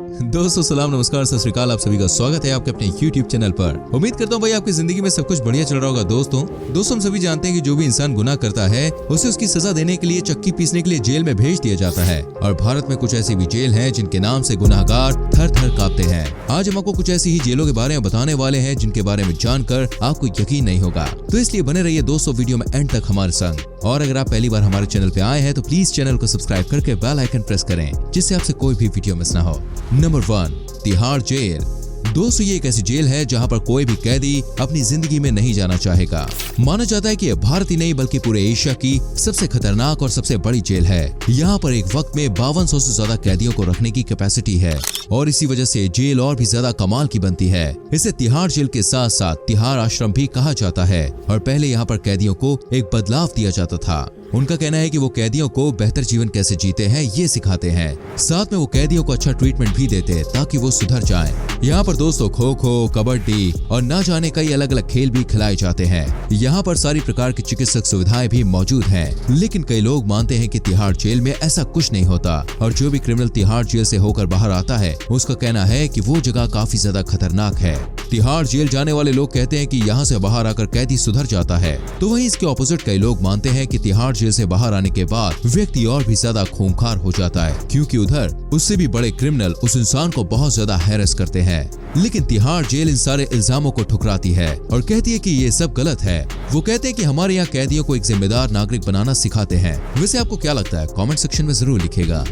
दोस्तों सलाम नमस्कार सत श्री अकाल। आप सभी का स्वागत है आपके अपने YouTube चैनल पर। उम्मीद करता हूँ भाई आपकी जिंदगी में सब कुछ बढ़िया चल रहा होगा। दोस्तों हम सभी जानते हैं कि जो भी इंसान गुनाह करता है उसे उसकी सजा देने के लिए चक्की पीसने के लिए जेल में भेज दिया जाता है। और भारत में कुछ ऐसी भी जेल हैं जिनके नाम से गुनाहगार थर थर कांपते हैं। आज हम आपको कुछ ऐसी ही जेलों के बारे में बताने वाले हैं जिनके बारे में जानकर आपको यकीन नहीं होगा। तो इसलिए बने रहिए दोस्तों वीडियो में एंड तक हमारे संग। और अगर आप पहली बार हमारे चैनल पे आए हैं तो प्लीज चैनल को सब्सक्राइब करके बेल आइकन प्रेस करें जिससे आपसे कोई भी वीडियो मिस ना हो। Number 1, Tihar jail. दोस्तों ये एक ऐसी जेल है जहां पर कोई भी कैदी अपनी जिंदगी में नहीं जाना चाहेगा। माना जाता है कि यह भारत ही नहीं बल्कि पूरे एशिया की सबसे खतरनाक और सबसे बड़ी जेल है। यहाँ पर एक वक्त में 5200 से ज्यादा कैदियों को रखने की कैपेसिटी है और इसी वजह से जेल और भी ज्यादा कमाल की बनती है। इसे तिहाड़ जेल के साथ साथ तिहाड़ आश्रम भी कहा जाता है। और पहले यहाँ पर कैदियों को एक बदलाव दिया जाता था। उनका कहना है कि वो कैदियों को बेहतर जीवन कैसे जीते हैं ये सिखाते हैं। साथ में वो कैदियों को अच्छा ट्रीटमेंट भी देते हैं ताकि वो सुधर जाएं। यहाँ पर दोस्तों खो खो, कबड्डी और ना जाने कई अलग अलग खेल भी खिलाए जाते हैं। यहाँ पर सारी प्रकार की चिकित्सक सुविधाएं भी मौजूद हैं। लेकिन कई लोग मानते हैं कि तिहाड़ जेल में ऐसा कुछ नहीं होता और जो भी क्रिमिनल तिहाड़ जेल से होकर बाहर आता है उसका कहना है कि वो जगह काफी ज्यादा खतरनाक है। तिहाड़ जेल जाने वाले लोग कहते हैं कि यहाँ से बाहर आकर कैदी सुधर जाता है, तो वहीं इसके ऑपोजिट कई लोग मानते हैं कि तिहाड़ जेल से बाहर आने के बाद व्यक्ति और भी ज्यादा खूंखार हो जाता है, क्योंकि उधर उससे भी बड़े क्रिमिनल उस इंसान को बहुत ज्यादा हैरेस करते हैं। लेकिन तिहाड़ जेल इन सारे इल्जामों को ठुकराती है और कहती है कि ये सब गलत है। वो कहते हैं कि हमारे यहाँ कैदियों को एक जिम्मेदार नागरिक बनाना सिखाते हैं। वैसे आपको क्या लगता है कमेंट सेक्शन में जरूर लिखिएगा।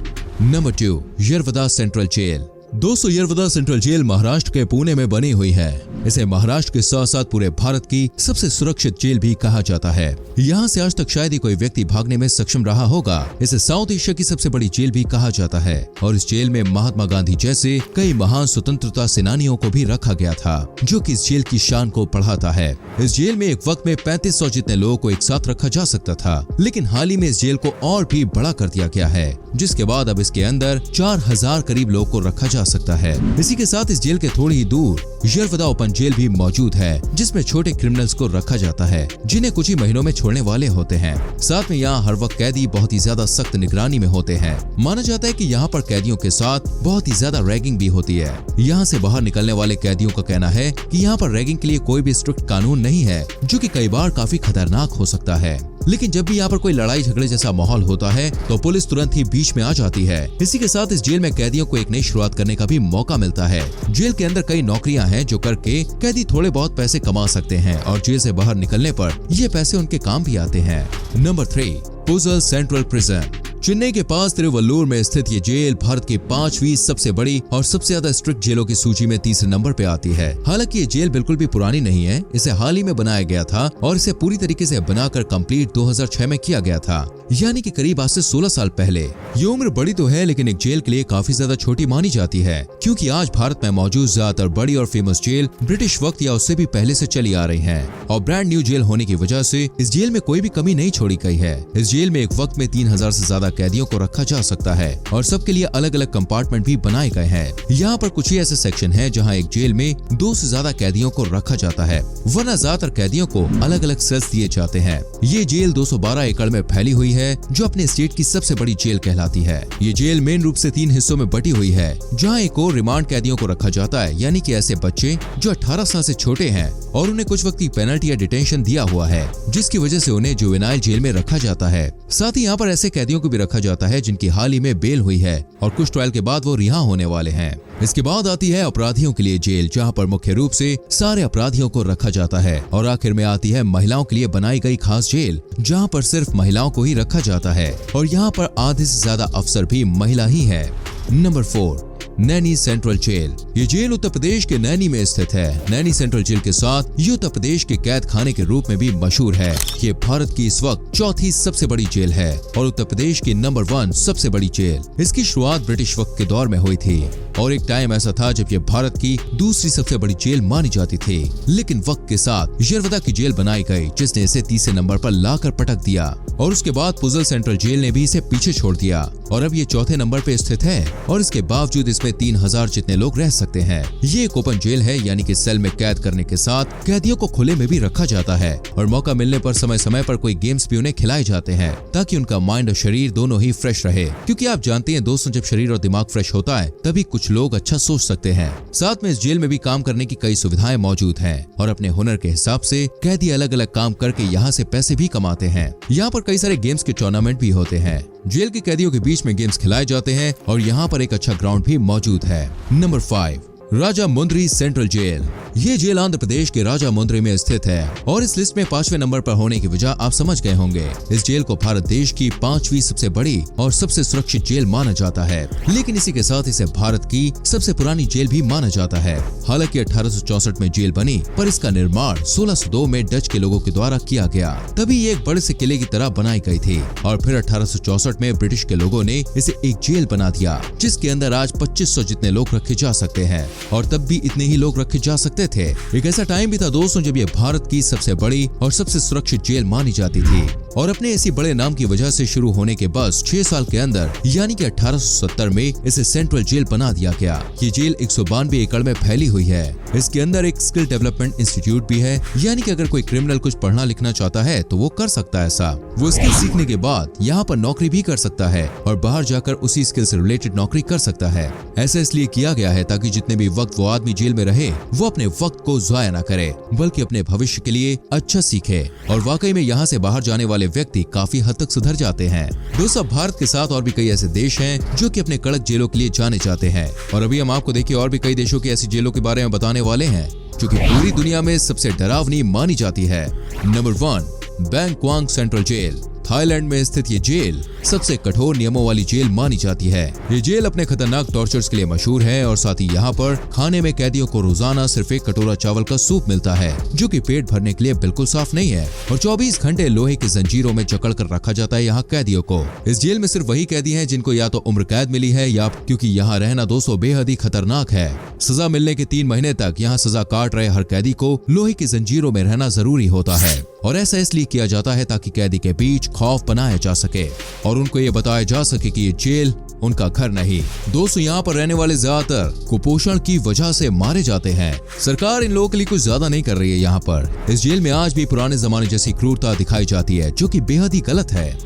Number 2, Yerwada central jail. दोस्तों यरवदा सेंट्रल जेल महाराष्ट्र के पुणे में बनी हुई है। इसे महाराष्ट्र के साथ साथ पूरे भारत की सबसे सुरक्षित जेल भी कहा जाता है। यहाँ से आज तक शायद ही कोई व्यक्ति भागने में सक्षम रहा होगा। इसे साउथ एशिया की सबसे बड़ी जेल भी कहा जाता है और इस जेल में महात्मा गांधी जैसे कई महान स्वतंत्रता सेनानियों को भी रखा गया था, जो कि इस जेल की शान को बढ़ाता है। इस जेल में एक वक्त में 3500 जितने लोगों को एक साथ रखा जा सकता था, लेकिन हाल ही में इस जेल को और भी बड़ा कर दिया गया है, जिसके बाद अब इसके अंदर 4000 करीब लोगों को रखा जा सकता है। इसी के साथ इस जेल के थोड़ी ही दूर यरवदा ओपन जेल भी मौजूद है, जिसमें छोटे क्रिमिनल्स को रखा जाता है जिन्हें कुछ ही महीनों में छोड़ने वाले होते हैं। साथ में यहाँ हर वक्त कैदी बहुत ही ज्यादा सख्त निगरानी में होते हैं। माना जाता है कि यहाँ पर कैदियों के साथ बहुत ही ज्यादा रैगिंग भी होती है। यहाँ से बाहर निकलने वाले कैदियों का कहना है कि यहाँ पर रैगिंग के लिए कोई भी स्ट्रिक्ट कानून नहीं है, जो कि कई बार काफी खतरनाक हो सकता है। लेकिन जब भी यहाँ पर कोई लड़ाई झगड़े जैसा माहौल होता है तो पुलिस तुरंत ही बीच में आ जाती है। इसी के साथ इस जेल में कैदियों को एक नई शुरुआत करने का भी मौका मिलता है। जेल के अंदर कई नौकरियां हैं जो करके कैदी थोड़े बहुत पैसे कमा सकते हैं और जेल से बाहर निकलने पर ये पैसे उनके काम भी आते हैं। Number 3, Puzhal central prison. Chennai के पास तिरुवल्लुर में स्थित ये जेल भारत की 5वीं सबसे बड़ी और सबसे ज्यादा स्ट्रिक्ट जेलों की सूची में तीसरे नंबर पे आती है। हालांकि ये जेल बिल्कुल भी पुरानी नहीं है, इसे हाल ही में बनाया गया था और इसे पूरी तरीके से बनाकर कंप्लीट 2006 में किया गया था, यानी कि करीब आज से 16 साल पहले। ये उम्र बड़ी तो है लेकिन एक जेल के लिए काफी ज्यादा छोटी मानी जाती है, क्योंकि आज भारत में मौजूद ज्यादातर बड़ी और फेमस जेल ब्रिटिश वक्त या उससे भी पहले से चली आ रही है और ब्रांड न्यू जेल होने की वजह से इस जेल में कोई भी कमी नहीं छोड़ी गई है। इस जेल में एक वक्त में 3000 से ज्यादा कैदियों को रखा जा सकता है और सबके लिए अलग अलग कंपार्टमेंट भी बनाए गए हैं। यहाँ पर कुछ ही ऐसे सेक्शन हैं जहाँ एक जेल में 2 से ज्यादा कैदियों को रखा जाता है, वरना ज्यादातर कैदियों को अलग अलग सेल्स दिए जाते हैं। ये जेल 212 एकड़ में फैली हुई है, जो अपने स्टेट की सबसे बड़ी जेल कहलाती है। ये जेल मेन रूप से 3 हिस्सों में बटी हुई है, जहाँ एक और रिमांड कैदियों को रखा जाता है, यानी कि ऐसे बच्चे जो 18 साल से छोटे हैं और उन्हें कुछ वक्त की पेनल्टी या डिटेंशन दिया हुआ है, जिसकी वजह से उन्हें जुवेनाइल जेल में रखा जाता है। साथ ही यहाँ पर ऐसे कैदियों को भी रखा जाता है जिनकी हाल ही में बेल हुई है और कुछ ट्रायल के बाद वो रिहा होने वाले हैं। इसके बाद आती है अपराधियों के लिए जेल, जहाँ पर मुख्य रूप से सारे अपराधियों को रखा जाता है। और आखिर में आती है महिलाओं के लिए बनाई गई खास जेल, जहाँ पर सिर्फ महिलाओं को ही रखा जाता है और यहाँ पर आधे से ज्यादा अफसर भी महिला ही है। Number 4, Naini central jail. ये जेल उत्तर प्रदेश के नैनी में स्थित है। नैनी सेंट्रल जेल के साथ ये उत्तर प्रदेश के कैद खाने के रूप में भी मशहूर है। ये भारत की इस वक्त 4थी सबसे बड़ी जेल है और उत्तर प्रदेश की नंबर 1 सबसे बड़ी जेल। इसकी शुरुआत ब्रिटिश वक्त के दौर में हुई थी और एक टाइम ऐसा था जब ये भारत की दूसरी सबसे बड़ी जेल मानी जाती थी। लेकिन वक्त के साथ यरवदा की जेल बनाई गई, जिसने इसे तीसरे नंबर पर लाकर पटक दिया और उसके बाद पुज़ल सेंट्रल जेल ने भी इसे पीछे छोड़ दिया और अब ये चौथे नंबर पे स्थित है और इसके बावजूद इसमें 3000 जितने लोग रह सकते हैं। ये एक ओपन जेल है, यानी कि सेल में कैद करने के साथ कैदियों को खुले में भी रखा जाता है और मौका मिलने पर समय समय पर कोई गेम्स भी उन्हें खिलाए जाते हैं ताकि उनका माइंड और शरीर दोनों ही फ्रेश रहे। क्योंकि आप जानते हैं दोस्तों, जब शरीर और दिमाग फ्रेश होता है तभी कुछ कुछ लोग अच्छा सोच सकते हैं। साथ में इस जेल में भी काम करने की कई सुविधाएं मौजूद हैं और अपने हुनर के हिसाब से कैदी अलग अलग काम करके यहाँ से पैसे भी कमाते हैं। यहाँ पर कई सारे गेम्स के टूर्नामेंट भी होते हैं। जेल के कैदियों के बीच में गेम्स खिलाए जाते हैं और यहाँ पर एक अच्छा ग्राउंड भी मौजूद है। Number 5, Rajahmundry central jail. ये जेल आंध्र प्रदेश के राजामुंद्री में स्थित है और इस लिस्ट में 5वें नंबर पर होने की वजह आप समझ गए होंगे। इस जेल को भारत देश की 5वीं सबसे बड़ी और सबसे सुरक्षित जेल माना जाता है, लेकिन इसी के साथ इसे भारत की सबसे पुरानी जेल भी माना जाता है। हालांकि 1864 में जेल बनी, पर इसका निर्माण 1602 में डच के लोगों के द्वारा किया गया। तभी ये एक बड़े से किले की तरह बनाई गई थी और फिर 1864 में ब्रिटिश के लोगों ने इसे एक जेल बना दिया, जिसके अंदर आज 2500 जितने लोग रखे जा सकते हैं और तब भी इतने ही लोग रखे जा सकते थे। एक ऐसा टाइम भी था दोस्तों जब ये भारत की सबसे बड़ी और सबसे सुरक्षित जेल मानी जाती थी और अपने इसी बड़े नाम की वजह से शुरू होने के बस 6 साल के अंदर यानी कि 1870 में इसे सेंट्रल जेल बना दिया गया। ये जेल 192 एकड़ में फैली हुई है। इसके अंदर एक स्किल डेवलपमेंट इंस्टीट्यूट भी है, यानी कि अगर कोई क्रिमिनल कुछ पढ़ना लिखना चाहता है तो वो कर सकता है ऐसा। वो स्किल सीखने के बाद यहाँ पर नौकरी भी कर सकता है और बाहर जाकर उसी स्किल से रिलेटेड नौकरी कर सकता है। ऐसा इसलिए किया गया है ताकि जितने भी वक्त वो आदमी जेल में रहे वो अपने वक्त को जाया न करे, बल्कि अपने भविष्य के लिए अच्छा सीखे। और वाकई में यहाँ से बाहर जाने वाले व्यक्ति काफी हद तक सुधर जाते हैं। दोस्तों, भारत के साथ और भी कई ऐसे देश हैं जो कि अपने कड़क जेलों के लिए जाने जाते हैं और अभी हम आपको देखिए और भी कई देशों की ऐसी जेलों के बारे में बताने वाले हैं जो कि पूरी दुनिया में सबसे डरावनी मानी जाती है। Number 1, Bang Kwang central jail. Thailand में स्थित ये जेल सबसे कठोर नियमों वाली जेल मानी जाती है। ये जेल अपने खतरनाक टॉर्चर्स के लिए मशहूर है और साथ ही यहाँ पर खाने में कैदियों को रोजाना सिर्फ एक कटोरा चावल का सूप मिलता है, जो कि पेट भरने के लिए बिल्कुल साफ नहीं है और 24 घंटे लोहे की जंजीरों में जकड़ कर रखा जाता है यहाँ कैदियों को। इस जेल में सिर्फ वही कैदी हैं जिनको या तो उम्र कैद मिली है या क्योंकि यहाँ रहना दोस्तों बेहद ही खतरनाक है। सजा मिलने के 3 महीने तक यहाँ सजा काट रहे हर कैदी को लोहे की जंजीरों में रहना जरूरी होता है और ऐसा इसलिए किया जाता है ताकि कैदी के बीच खौफ बनाया जा सके और उनको ये बताया जा सके कि ये जेल उनका घर नहीं। दोस्तों, यहाँ पर रहने वाले ज्यादातर कुपोषण की वजह से मारे जाते हैं। सरकार इन लोगों के लिए कुछ ज्यादा नहीं कर रही है। यहाँ पर इस जेल में आज भी पुराने जमाने जैसी क्रूरता दिखाई जाती है, जो कि बेहद ही गलत है।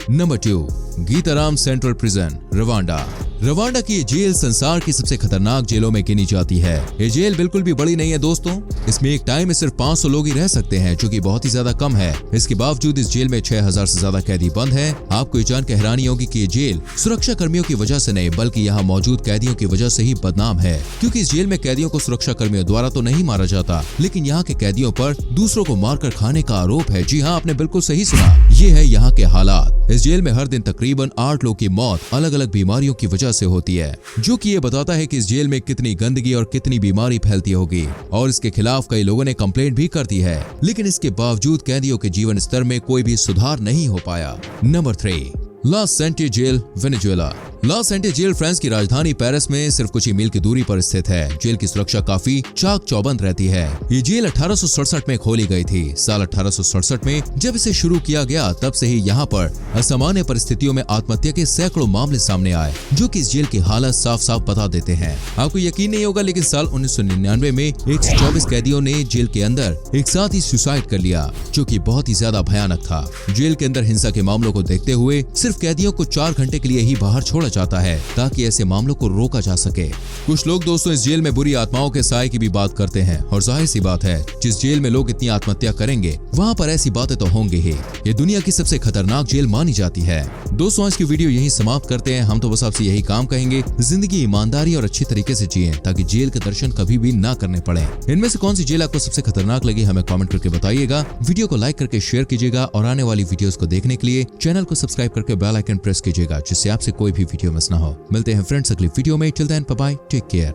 Number 2, Gitarama central prison, Rwanda. Rwanda की ये जेल संसार की सबसे खतरनाक जेलों में गिनी जाती है। ये जेल बिल्कुल भी बड़ी नहीं है दोस्तों। इसमें एक टाइम में सिर्फ 500 लोग ही रह सकते हैं, जो कि बहुत ही ज्यादा कम है। इसके बावजूद इस जेल में 6000 से ज्यादा कैदी बंद हैं। आपको ये जान के हैरानी होगी कि ये जेल सुरक्षा कर्मियों की वजह से नहीं, बल्कि यहाँ मौजूद कैदियों की वजह से ही बदनाम है, क्योंकि इस जेल में कैदियों को सुरक्षा कर्मियों द्वारा तो नहीं मारा जाता, लेकिन यहाँ के कैदियों पर दूसरों को मारकर खाने का आरोप है। जी हाँ, आपने बिल्कुल सही सुना। ये है यहाँ के हालात। इस जेल में हर दिन तकरीबन 8 लोग की मौत अलग अलग बीमारियों की वजह से होती है, जो कि ये बताता है कि इस जेल में कितनी गंदगी और कितनी बीमारी फैलती होगी और इसके खिलाफ कई लोगों ने कंप्लेंट भी कर दी है, लेकिन इसके बावजूद कैदियों के जीवन स्तर में कोई भी सुधार नहीं हो पाया। नंबर 3, ला सेंटे जेल, वेनेजुएला। ला सेंटे जेल फ्रांस की राजधानी पेरिस में सिर्फ कुछ ही मील की दूरी पर स्थित है। जेल की सुरक्षा काफी चाक चौबंद रहती है। ये जेल 1867 में खोली गई थी। साल 1867 में जब इसे शुरू किया गया, तब से ही यहाँ पर असामान्य परिस्थितियों में आत्महत्या के सैकड़ों मामले सामने आए, जो कि इस जेल की हालत साफ साफ बता देते हैं। आपको यकीन नहीं होगा, लेकिन साल 1999 में 124 कैदियों ने जेल के अंदर एक साथ ही सुसाइड कर लिया, जो कि बहुत ही ज्यादा भयानक था। जेल के अंदर हिंसा के मामलों को देखते हुए सिर्फ कैदियों को 4 घंटे के लिए ही बाहर छोड़ा जाता है, ताकि ऐसे मामलों को रोका जा सके। कुछ लोग दोस्तों इस जेल में बुरी आत्माओं के साए की भी बात करते हैं और जाहिर सी बात है, जिस जेल में लोग इतनी आत्महत्या करेंगे वहाँ पर ऐसी बातें तो होंगी ही। ये दुनिया की सबसे खतरनाक जेल मानी जाती है। दोस्तों, आज की वीडियो यही समाप्त करते हैं। हम तो बस आपसे यही काम कहेंगे, जिंदगी ईमानदारी और अच्छी तरीके से जिएं, ताकि जेल के दर्शन कभी भी ना करने पड़े। इनमें से कौन सी जेल आपको सबसे खतरनाक लगी, हमें कमेंट करके बताइएगा। वीडियो को लाइक करके शेयर कीजिएगा और आने वाली वीडियोस को देखने के लिए चैनल को सब्सक्राइब करके बेल आइकन प्रेस कीजिएगा, जिससे आपसे कोई भी वीडियो मिस ना हो। मिलते हैं फ्रेंड्स अगली वीडियो में। Till then bye bye, take care.